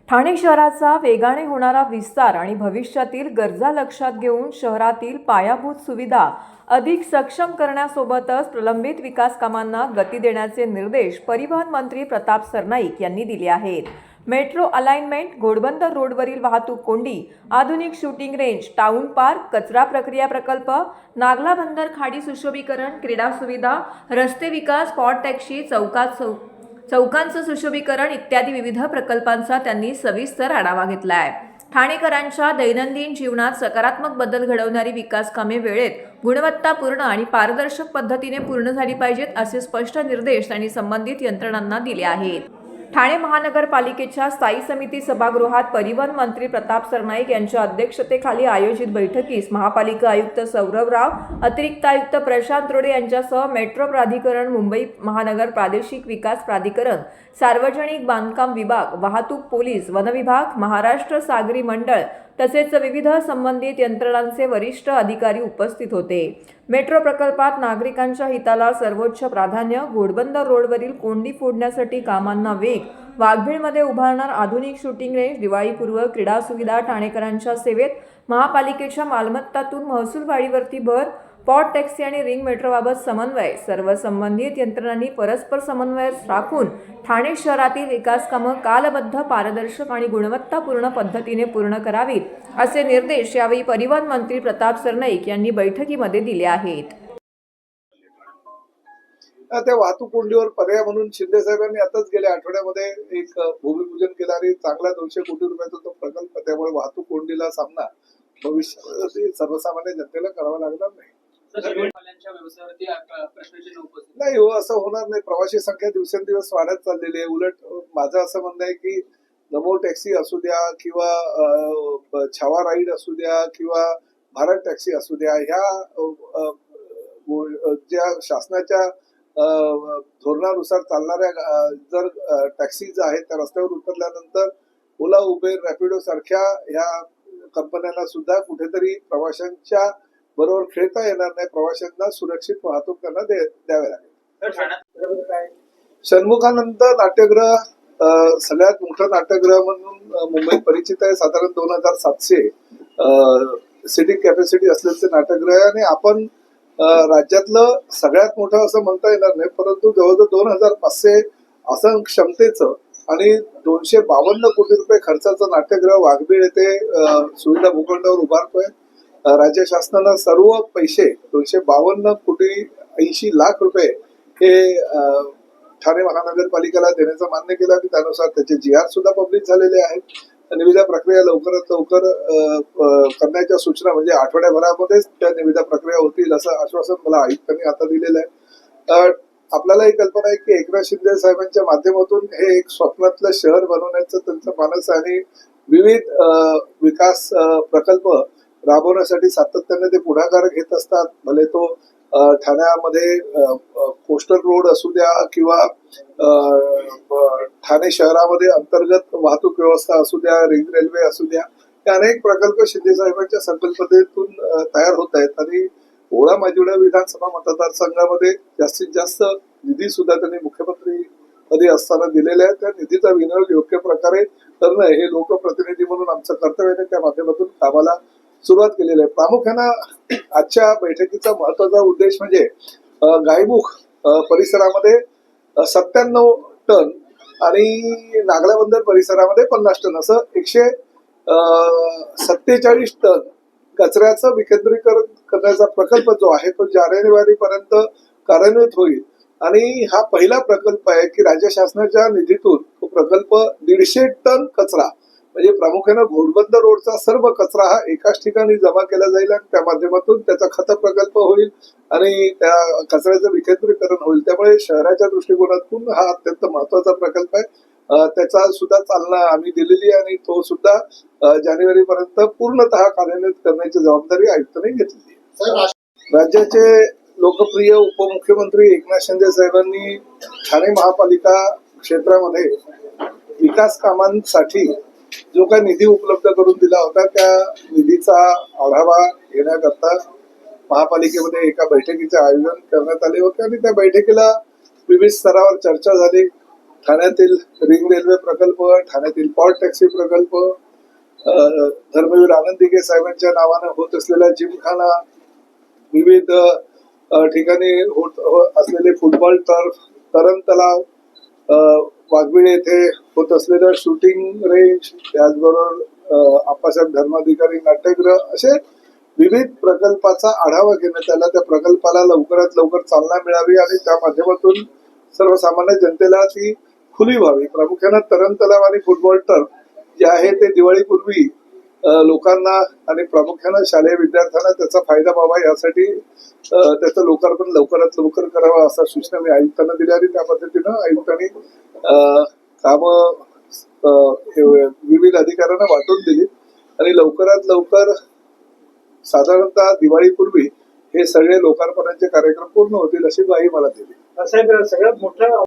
ठाणे शहराचा वेगाने होणारा विस्तार आणि भविष्यातील गरजा लक्षात घेऊन शहरातील पायाभूत सुविधा अधिक सक्षम करण्यासोबतच प्रलंबित विकास कामांना गती देण्याचे निर्देश परिवहन मंत्री प्रताप सरनाईक यांनी दिले आहेत। मेट्रो अलाइनमेंट, घोडबंदर रोडवरील वाहतूक कोंडी, आधुनिक शूटिंग रेंज, टाउन पार्क, कचरा प्रक्रिया प्रकल्प, नागला बंदर खाडी सुशोभीकरण, क्रीडा सुविधा, रस्ते विकास, स्पॉट टॅक्सी, चौकांचं सुशोभीकरण इत्यादी विविध प्रकल्पांचा त्यांनी सविस्तर आढावा घेतला आहे। ठाणेकरांच्या दैनंदिन जीवनात सकारात्मक बदल घडवणारी विकास कामे वेळेत, गुणवत्तापूर्ण आणि पारदर्शक पद्धतीने पूर्ण झाली पाहिजेत असे स्पष्ट निर्देश त्यांनी संबंधित यंत्रणांना दिले आहेत। ठाणे महानगरपालिकेच्या स्थायी समिती सभागृहात परिवहन मंत्री प्रताप सरनाईक यांच्या अध्यक्षतेखाली आयोजित बैठकीस महापालिका आयुक्त सौरभ राव, अतिरिक्त आयुक्त प्रशांत रोडे यांच्यासह मेट्रो प्राधिकरण, मुंबई महानगर प्रादेशिक विकास प्राधिकरण, सार्वजनिक बांधकाम विभाग, वाहतूक पोलीस, वन विभाग, महाराष्ट्र सागरी मंडळ तसेच विविध संबंधित यंत्रणांचे वरिष्ठ अधिकारी उपस्थित होते। मेट्रो प्रकल्पात नागरिकांच्या हिताला सर्वोच्च प्राधान्य, घोडबंदर रोडवरील कोंडी फोडण्यासाठी कामांना वेग, वाघबीळमध्ये उभारणार आधुनिक शूटिंग रेंज, दिवाळीपूर्व क्रीडा सुविधा, ठाणेकरांच्या सेवेत महापालिकेच्या मालमत्तातून महसूल वाढीवरती भर, स्पॉट टॅक्सी आणि रिंग मेट्रोबाबत समन्वय, सर्व संबंधित यंत्रणांनी परस्पर समन्वय राखून ठाणे शहरातील विकास कामं कालबद्ध, पारदर्शक आणि गुणवत्तापूर्ण पद्धतीने पूर्ण करावीत असे निर्देश यावेळी परिवहन मंत्री प्रताप सरनाईक यांनी बैठकीमध्ये दिले आहेत। त्या वाहतूक कोंडीवर पर्याय म्हणून शिंदे साहेबांनी आताच गेल्या आठवड्यामध्ये एक भूमिपूजन केलं आणि चांगला 200 कोटी रुपयाचा तो प्रकल्प, त्यामुळे वाहतूक कोंडीला सामना भविष्यात सर्वसामान्य जनतेला करावा लागणार नाही। नाही हो, असं होणार नाही। प्रवासी संख्या दिवसेंदिवस वाढत चाललेली आहे। उलट माझं असं म्हणणं आहे की नमो टॅक्सी असू द्या किंवा छावा राईड असू द्या किंवा भारत टॅक्सी असू द्या, ह्या ज्या शासनाच्या धोरणानुसार चालणाऱ्या जर टॅक्सीज आहेत त्या रस्त्यावर उतरल्यानंतर ओला, उबेर, रॅपिडो सारख्या ह्या कंपन्यांना सुद्धा कुठेतरी प्रवाशांच्या बरोबर खेळता येणार नाही। प्रवाशांना सुरक्षित वाहतूक त्यांना द्यावे लागेल। षण्मुखानंद नाट्यगृह सगळ्यात मोठं नाट्यगृह म्हणून मुंबईत परिचित आहे। साधारण 2700 सीटिंग कॅपॅसिटी असलेले नाट्यगृह आहे आणि आपण राज्यातलं सगळ्यात मोठं असं म्हणता येणार नाही, परंतु जवळजवळ 2500 असं क्षमतेचं आणि 252 कोटी रुपये खर्चाचं नाट्यगृह वाघबीळ येथे सुविधा भूखंडावर उभारतोय। राज्य शासनानं सर्व पैसे 252 कोटी 80 लाख रुपये हे ठाणे महानगरपालिकेला देण्याचं मान्य केलं आणि त्यानुसार त्याचे GR सुद्धा पब्लिश झालेले आहेत। निविदा प्रक्रिया लवकरात लवकर करण्याच्या सूचना, म्हणजे आठवड्याभरामध्येच त्या निविदा प्रक्रिया होतील असं आश्वासन मला आयुक्तांनी आता दिलेलं आहे। आपल्याला ही कल्पना आहे की एकनाथ शिंदे साहेबांच्या माध्यमातून हे एक स्वप्नातलं शहर बनवण्याचं त्यांचं मानस आहे आणि विविध विकास प्रकल्प राबवण्यासाठी सातत्याने ते पुढाकार घेत असतात। भले तो ठाण्यामध्ये कोस्टल रोड असू द्या किंवा ठाणे शहरामध्ये अंतर्गत वाहतूक व्यवस्था असू द्या, रिंग रेल्वे असू द्या, हे अनेक प्रकल्प शिंदे साहेबांच्या संकल्पनेतून तयार होत आहेत आणि ओळा माजिवडा विधानसभा मतदारसंघामध्ये जास्तीत जास्त निधी सुद्धा त्यांनी मुख्यमंत्री पदी असताना दिलेला आहे। त्या निधीचा विनियोग योग्य प्रकारे करणं हे लोकप्रतिनिधी म्हणून आमचं कर्तव्य आहे। त्या माध्यमातून कामाला सुरुवात केलेली आहे। प्रामुख्यानं आजच्या बैठकीचा महत्वाचा उद्देश म्हणजे गायमुख परिसरामध्ये 97 टन आणि नागला बंदर परिसरामध्ये 50 टन असं 147 टन कचऱ्याचं विकेंद्रीकरण करण्याचा प्रकल्प जो आहे तो जानेवारीपर्यंत कार्यान्वित होईल आणि हा पहिला प्रकल्प आहे की राज्य शासनाच्या निधीतून तो प्रकल्प 150 टन कचरा, म्हणजे प्रामुख्याने घोडबंदर रोडचा सर्व कचरा हा एकाच ठिकाणी जमा केला जाईल आणि त्या माध्यमातून त्याचा खत प्रकल्प होईल आणि त्या कचऱ्याचं विकेंद्रीकरण होईल। त्यामुळे शहराच्या दृष्टिकोनातून हा अत्यंत महत्वाचा प्रकल्प आहे। त्याचा सुद्धा चालना आम्ही दिलेली आहे आणि तो सुद्धा जानेवारीपर्यंत पूर्णतः कार्यान्वित करण्याची जबाबदारी आयुक्तांनी घेतलेली आहे। राज्याचे लोकप्रिय उपमुख्यमंत्री एकनाथ शिंदे साहेबांनी ठाणे महापालिका क्षेत्रामध्ये विकास कामांसाठी जो काही निधी उपलब्ध करून दिला होता त्या निधीचा आढावा घेण्याकरता महापालिकेमध्ये एका बैठकीचे आयोजन करण्यात आले होते आणि त्या बैठकीला विविध स्तरावर चर्चा झाली। ठाण्यातील रिंग रेल्वे प्रकल्प, ठाण्यातील पॉट टॅक्सी प्रकल्प, धर्मवीर आनंद दिघे साहेबांच्या नावानं होत असलेला जिमखाना, विविध ठिकाणी असलेले फुटबॉल टर्फ, तरण तलाव, वाघबिळे येथे होत असलेलं शूटिंग रेंज, त्याचबरोबर आप्पासाहेब धर्माधिकारी नाट्यगृह, असे विविध प्रकल्पाचा आढावा घेण्यात आला. त्या प्रकल्पाला लवकरात लवकर चालना मिळावी आणि त्या माध्यमातून सर्वसामान्य जनतेला ती खुली व्हावी. प्रामुख्याने तरण तलाव आणि फुटबॉल टर्फ जे आहे ते दिवाळीपूर्वी लोकांना आणि प्रामुख्याने शालेय विद्यार्थ्यांना त्याचा फायदा व्हावा यासाठी त्याचं लोकार्पण लवकरात लवकर करावं असा सूचना मी आयुक्तांना दिल्या आणि त्या पद्धतीनं आयुक्तांनी कामं विविध अधिकाऱ्यांना वाटून दिली आणि लवकरात लवकर साधारणतः दिवाळीपूर्वी हे सगळे लोकार्पणाचे कार्यक्रम पूर्ण होतील अशी ग्वाही मला दिली. साहेब, सगळ्यात मोठं